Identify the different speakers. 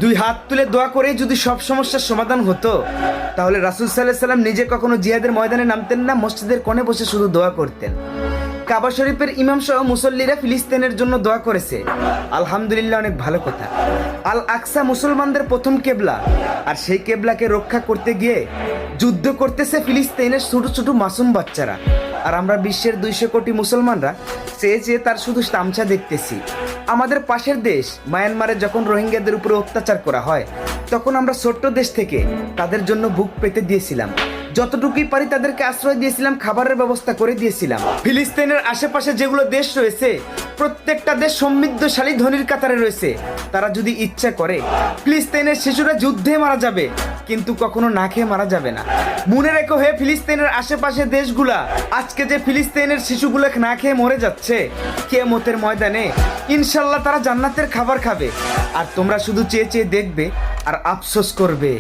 Speaker 1: দুই হাত তুলে দোয়া করে যদি সব সমস্যার সমাধান হতো, তাহলে রাসূল সাল্লাল্লাহু আলাইহি সাল্লাম নিজে কখনো জিহাদের ময়দানে নামতেন না, মসজিদের কোণে বসে শুধু দোয়া করতেন। কাবা শরীফের ইমাম সহ মুসল্লিরা ফিলিস্তিনের জন্য দোয়া করেছে, আলহামদুলিল্লাহ, অনেক ভালো কথা। আল আকসা মুসলমানদের প্রথম কেবলা, আর সেই কেবলাকে রক্ষা করতে গিয়ে যুদ্ধ করতেছে ফিলিস্তিনের ছোট ছোট মাসুম বাচ্চারা, আর আমরা বিশ্বের 200 কোটি মুসলমানরা চেয়ে চেয়ে তার শুধু তামসা দেখতেছি। আমাদের পাশের দেশ মায়ানমারে যখন রোহিঙ্গাদের উপরে অত্যাচার করা হয়, তখন আমরা ছোট্ট দেশ থেকে তাদের জন্য বুক পেতে দিয়েছিলাম, যতটুকুই পারি তাদেরকে আশ্রয় দিয়েছিলাম, খাবারের ব্যবস্থা করে দিয়েছিলাম। ফিলিস্তিনের আশেপাশে যেগুলো দেশ রয়েছে, প্রত্যেকটা দেশ সমৃদ্ধশালী ধনীর কাতারে রয়েছে। তারা যদি ইচ্ছা করে ফিলিস্তিনের শিশুরা যুদ্ধে মারা যাবে, কিন্তু কখনো না খেয়ে মারা যাবে না। মনে রেখো হে ফিলিস্তিনের আশেপাশে দেশগুলা, আজকে যে ফিলিস্তিনের শিশুগুলো না খেয়ে মরে যাচ্ছে, কিয়ামতের ময়দানে ইনশাল্লাহ তারা জান্নাতের খাবার খাবে, আর তোমরা শুধু চেয়ে চেয়ে দেখবে আর আফসোস করবে।